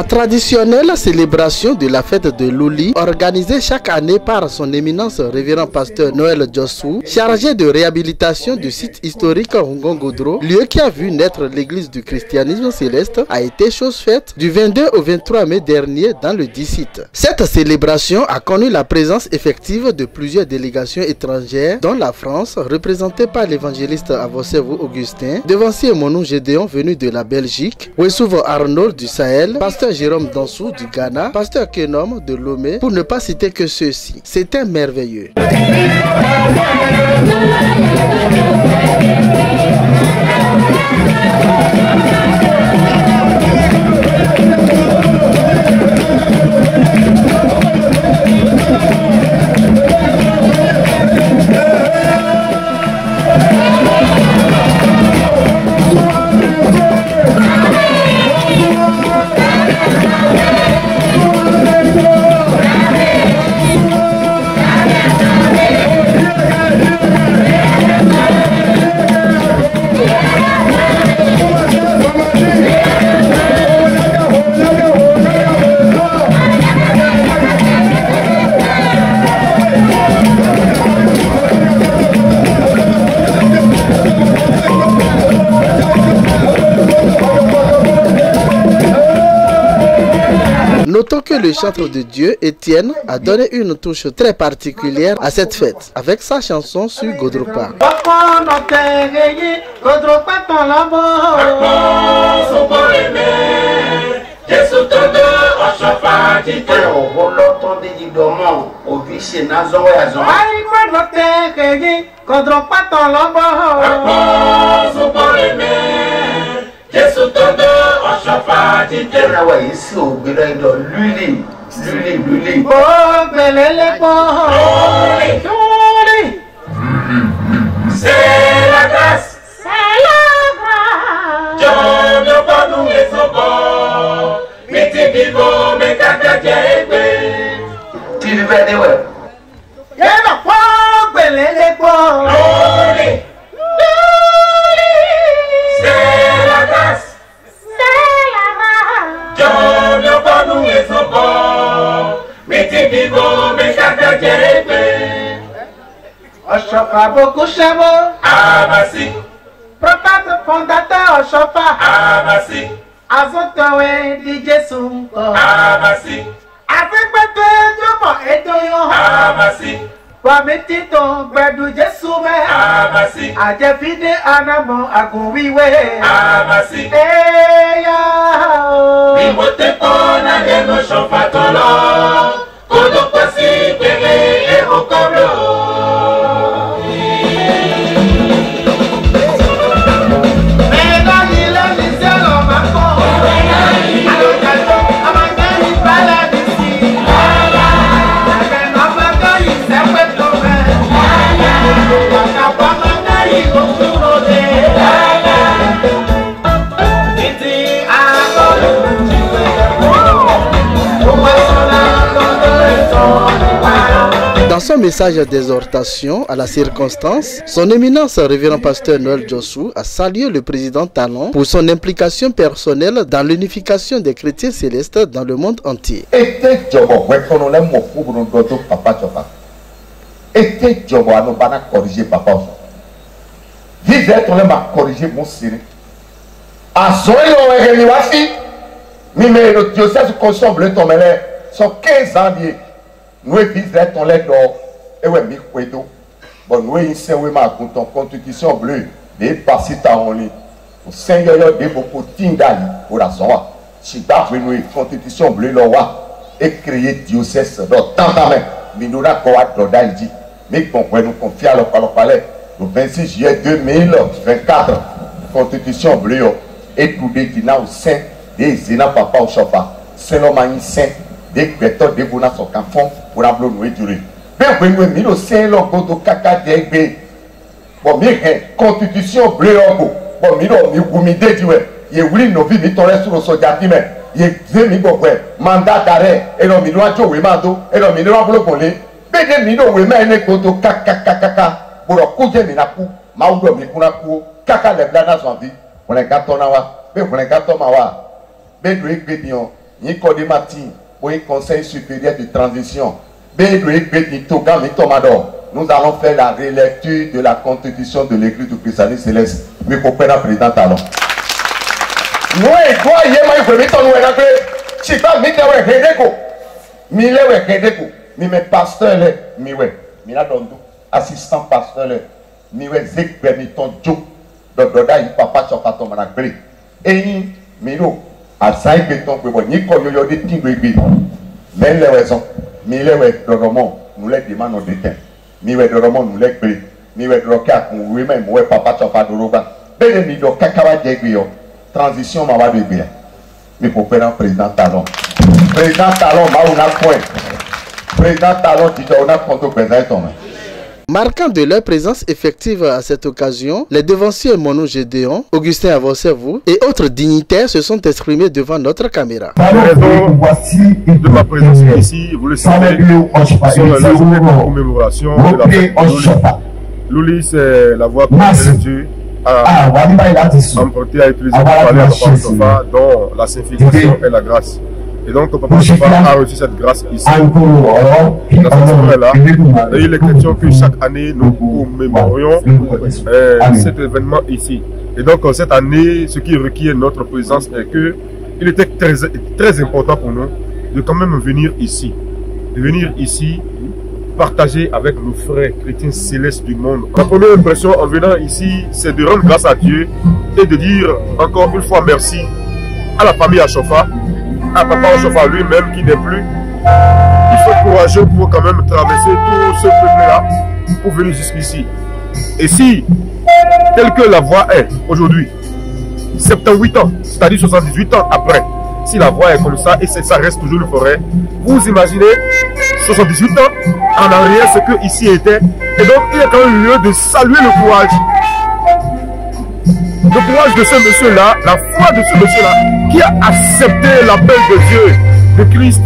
traditionnelle célébration de la fête de Luli, organisée chaque année par son éminence révérend pasteur Noël Djossou, chargé de réhabilitation du site historique Ngongodro, lieu qui a vu naître l'église du christianisme céleste, a été chose faite du 22 au 23 mai dernier dans le dit site. Cette célébration a connu la présence effective de plusieurs délégations étrangères, dont la France, représentée par l'évangéliste Avosevo Augustin, devancier Monou Gédéon venu de la Belgique, Wesouvo Arnold du Sahel, pasteur Jérôme Dansou du Ghana, pasteur Kenom de Lomé, pour ne pas citer que ceux-ci. C'était merveilleux. Notons que le chantre de Dieu, Étienne, a donné une touche très particulière à cette fête, avec sa chanson sur Godropa. C'est la grâce, Dieu ne pas nous les sauveurs, mais tu vis beau, mais t'as qu'à dire, tu veux dire, ouais. Il y a pas les pauvres. C'est la grâce, Dieu ne pas nous les sauveurs, mais tu vis beau, mais t'as qu'à dire, Oshofa beaucoup chamo. Abasi. Prophète fondateur Oshofa. Abasi. Azotowe DJ Sunko. Abasi. Avec Bete Jomo Edoyo. Abasi. Pametito Bredu Jesume. Abasi. Ajefide Anamo Aguwiwe. Abasi. Eya. Imote pona Yeno Shofa Tolo. Kodo Pasi Pele Ero Koblo. Dans son message d'exhortation à la circonstance, son éminence révérend pasteur Noël Djossou a salué le président Talon pour son implication personnelle dans l'unification des chrétiens célestes dans le monde entier. Sont 15 ans liés. Nous vivons ton lait d'or et oui, mi d'eau. Bon, nous ici, ma constitution bleue, des passes en ligne. Au Seigneur, de beaucoup d'indali pour la soie. Si nous constitution bleue, et créer diocèse dans tant de main. Mais nous avons dit, mais qu'on peut nous confier à le palais. Le 26 juillet 2024, constitution bleue, et tout des qui n'a au sein des zéna papa au chauffard. C'est l'homme saint. Des méthodes de vous n'avez qu'un fond pour la blonde durée. Mais oui, mais nous sommes là pour le caca d'aigbé. Bon, mais constitution bleue en go. Bon, mais nous mis des duels. Il y a eu nos vies, mais on reste sur le soldat. Il y a eu mandat d'arrêt. Et l'on m'a dit, oui, mando. Et l'on m'a dit, oui, mando. Mais des millions, oui, mais les koto caca caca. Pour le coup, j'ai mis la coup. Maoudo, mais pour la coup. Caca, les blanas en vie. On est gâteau, mais on est gâteau, mawa. Mais nous, ni Kodemati, pour le Conseil supérieur de transition. Nous allons faire la relecture de la constitution de l'église du christianisme céleste. Mais pour le président Talon. Nous, assistant pasteur, nous les demandons de temps. Nous les demandons nous les prix. Nous les demandons nous même ouais papa chapa doroba. Ben mi do kakawa degbio. Transition mama de bien. Mais pour prendre président Talon. Président Talon ma on a point. Président Talon dit on a compte président. Marquant de leur présence effective à cette occasion, les devanciers Mono Gédéon, Augustin Avosservou et autres dignitaires se sont exprimés devant notre caméra. La raison de ma présence ici, vous le savez, sur la journée de commémoration de la fête de Loli. Loli, c'est la voie que Dieu a emprunté à utiliser pour parler à Papa Sofa dans la sanctification et la grâce. Et donc, Papa Sofa a reçu cette grâce ici. Dans cette soirée-là, il est question que chaque année, nous commémorions cet événement ici. Et donc, cette année, ce qui requiert notre présence est que il était très important pour nous de quand même venir ici. De venir ici, partager avec nos frères chrétiens célestes du monde. Ma première impression en venant ici, c'est de rendre grâce à Dieu et de dire encore une fois merci à la famille Achofa, à Papa Achofa lui-même qui n'est plus. Il faut courageux pour quand même traverser tout ce peuple-là pour venir jusqu'ici. Et si, tel que la voie est aujourd'hui, 78 ans, c'est-à-dire 78 ans après, si la voie est comme ça et ça reste toujours une forêt, vous imaginez 78 ans en arrière ce que ici était. Et donc il y a quand même lieu de saluer le courage. Le courage de ce monsieur-là, la foi de ce monsieur-là, qui a accepté l'appel de Dieu, de Christ,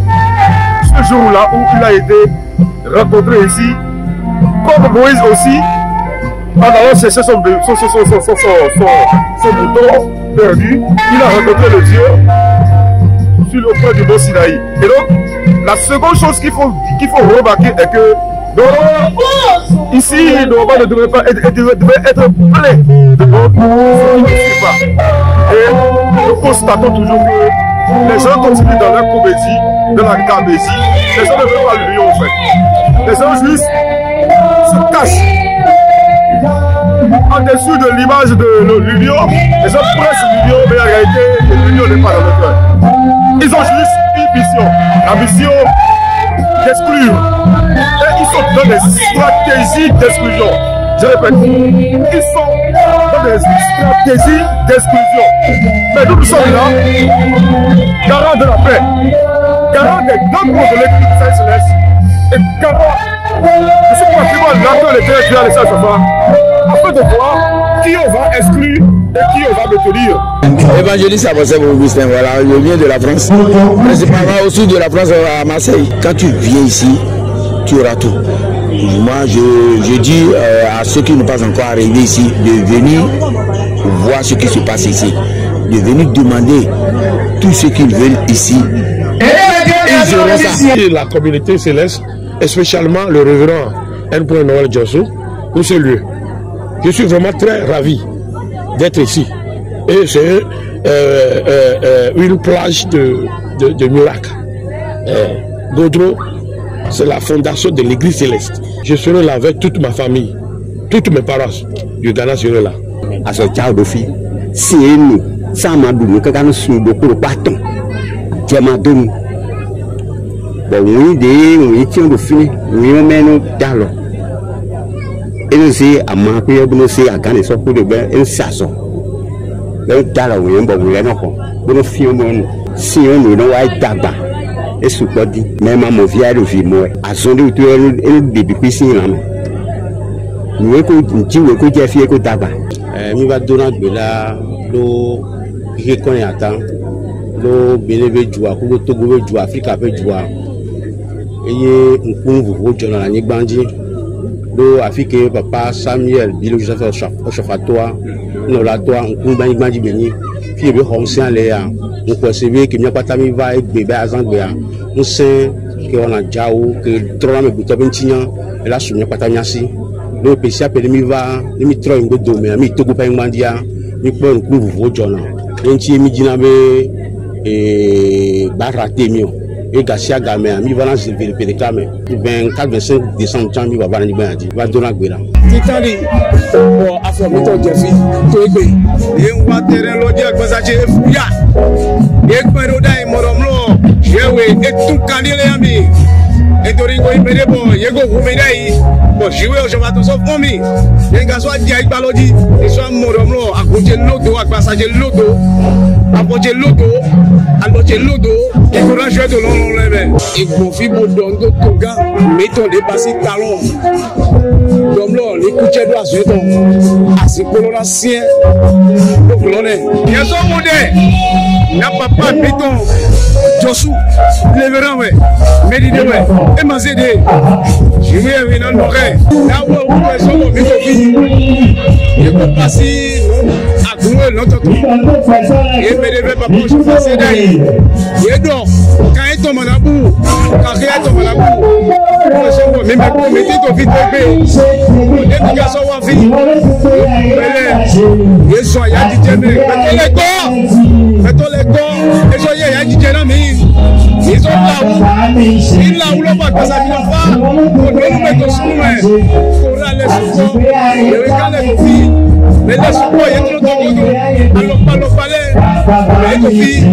ce jour-là où il a été rencontré ici, comme Moïse aussi, en allant chercher son mouton perdu, il a rencontré le Dieu sur le point du mont Sinaï. Et donc, la seconde chose qu'il faut remarquer est que ici, normalement ne devrait pas être, devrait être plein de monde qui ne suit pas. Et nous constatons toujours que les gens continuent dans la comédie, dans la gabésie. Les gens ne veulent pas l'union en fait. Les gens juste se cachent en dessous de l'image de l'union. Les gens pressent l'union, mais en réalité, l'union n'est pas dans notre cœur. Ils ont juste une mission, la mission d'exclure. Et ils sont dans des stratégies d'exclusion. Je répète, ils sont dans des stratégies d'exclusion. Mais nous sommes là, garants de la paix, garants des dogmes de l'Église céleste et garants de ce patrimoine là que l'Éternel Dieu a laissé à Sofa, afin de voir qui on va exclure et qui on va maintenir. Évangéliste Avosservou Augustin, voilà, je viens de la France, principalement au sud de la France, à Marseille. Quand tu viens ici, tu auras tout. Moi, je dis à ceux qui ne sont pas encore arrivés ici de venir voir ce qui se passe ici, de venir demander tout ce qu'ils veulent ici. Ils auront ça. Et la communauté céleste, et spécialement le révérend N. Noël Jossou, pour ce lieu. Je suis vraiment très ravi d'être ici. Et c'est une plage de miracles. Godro, c'est la fondation de l'église céleste. Je serai là avec toute ma famille, toutes mes paroisses du Ghana seront là. À ce cas de fille, c'est nous, ça m'a donné que nous sommes beaucoup de bâtons. Dieu m'a donné. Bon, oui, tiens de finir, oui, on met nous dans l'eau. Et nous sommes à Mampé, nous sommes à Ghana, nous sommes pour de bain, et nous sommes. Donc, dans la oui, on va vous l'aider encore. Nous sommes si on est dans le tabac. Et ce qu'on dit, même à mon vieil vie, moi, à son retour, elle bébé ici, là. Nous écoutons, nous écoutons, nous écoutons tabac. Nous va donner de là, nous reconnaissons, nous bénéficions, nous Togo, nous Afrique, et nous pouvons dans la Nibandi, nous Afrique, papa Samuel, Bilo Joseph Oshafatoa, nous la toi, nous Bani Béni, qui veut honcer les on percevait que n'y pas ta mi va et bébé à Zambia on sait que on a jao que trop me buto bentinha et là sur n'y pas ta miasi le PC appelé mi va mi trop une do mais mi to go pa mandia mi pour un coup vous jona enti mi dinabe et baraté mio et Garcia Gamé mi va lancer le réclamer 24-25 décembre mi va va ni ben va donner gbera titali bon afro mi to jefi to egbe e wa tere lo je agbasaje fuya e pero dai moromlo jewe e tun kanile ami e tori go ibere bo ye go hu mi dai bo jiwe o joma to so fun mi e ga so dia igbaloji e so moromlo akoje lodo agbasaje lodo apoje lodo aloje lodo e ko ranjo do lon lebe e go fi bo don do toga meto de passer talon domlo les couchers doivent se tomber à ce coloration donc l'on est bien sûr modèle n'a pas béton Josu les verrons ouais méditer ouais et manger des je vais venir dans l'oreille là où on sont au micro et pour passer à trouver notre truc et me devait pas pour passer derrière et donc quand il tombe en bout quand il tombe en bout mais pour mettre au vite l'éducation wa vie et so ya dit mettons les corps et so ya dit na mi ils sont là où le pas ça vient pas pour nous mettre sur nous pour aller sur le regarder les filles mais les support y est trop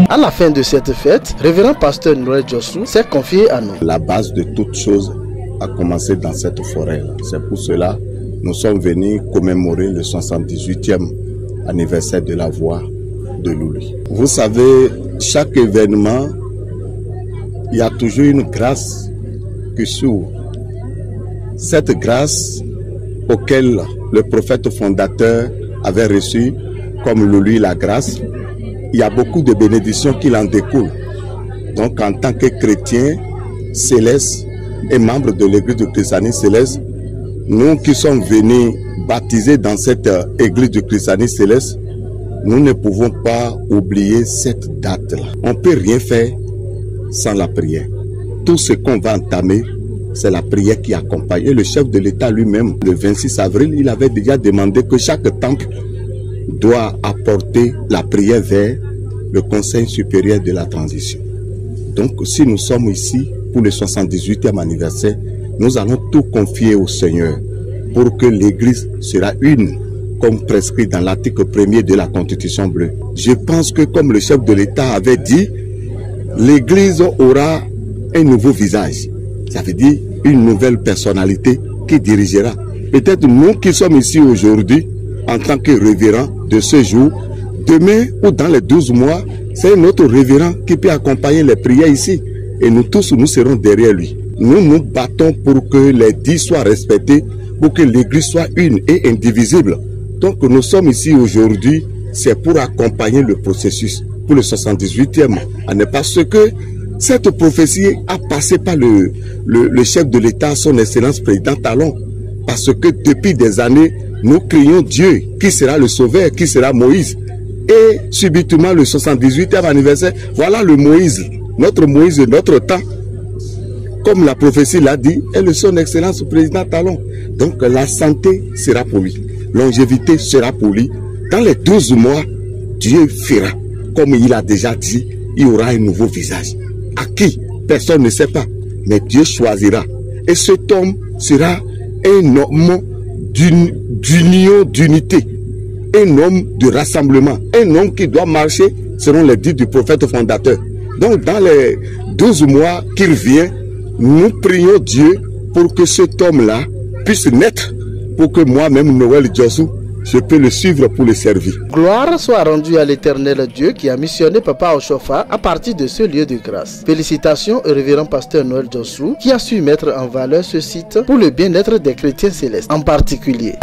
À la fin de cette fête, révérend pasteur Noël Jossou s'est confié à nous. La base de toute chose a commencé dans cette forêt. C'est pour cela que nous sommes venus commémorer le 78e anniversaire de la voix de Louli. Vous savez, chaque événement, il y a toujours une grâce qui s'ouvre. Cette grâce auquel le prophète fondateur avait reçu, comme Louli la grâce, il y a beaucoup de bénédictions qui en découlent. Donc en tant que chrétien céleste et membre de l'église du christianisme céleste, nous qui sommes venus baptiser dans cette église du christianisme céleste, nous ne pouvons pas oublier cette date-là. On ne peut rien faire sans la prière. Tout ce qu'on va entamer, c'est la prière qui accompagne. Et le chef de l'État lui-même, le 26 avril, il avait déjà demandé que chaque temple doit apporter la prière vers le Conseil supérieur de la transition. Donc, si nous sommes ici pour le 78e anniversaire, nous allons tout confier au Seigneur pour que l'Église sera une, comme prescrit dans l'article 1er de la Constitution bleue. Je pense que, comme le chef de l'État avait dit, l'Église aura un nouveau visage. Ça veut dire une nouvelle personnalité qui dirigera. Peut-être nous qui sommes ici aujourd'hui, en tant que révérends de ce jour, demain ou dans les 12 mois, c'est notre révérend qui peut accompagner les prières ici. Et nous tous, nous serons derrière lui. Nous nous battons pour que les 10 soient respectés, pour que l'Église soit une et indivisible. Donc nous sommes ici aujourd'hui, c'est pour accompagner le processus pour le 78e année. Parce que cette prophétie a passé par le chef de l'État, son Excellence Président Talon. Parce que depuis des années, nous crions Dieu, qui sera le sauveur, qui sera Moïse. Et subitement, le 78e anniversaire, voilà le Moïse, notre temps. Comme la prophétie l'a dit, et le son Excellence Président Talon. Donc la santé sera pour lui, longévité sera pour lui. Dans les 12 mois, Dieu fera, comme il a déjà dit, il y aura un nouveau visage. À qui? Personne ne sait pas. Mais Dieu choisira. Et cet homme sera un homme d'union, d'unité. Un homme de rassemblement. Un homme qui doit marcher selon les dits du prophète fondateur. Donc dans les 12 mois qu'il vient, nous prions Dieu pour que cet homme-là puisse naître. Pour que moi-même, Noël Jossou, je peux le suivre pour le servir. Gloire soit rendue à l'Éternel Dieu qui a missionné Papa Oshofa à partir de ce lieu de grâce. Félicitations au révérend pasteur Noël Jossou qui a su mettre en valeur ce site pour le bien-être des chrétiens célestes en particulier.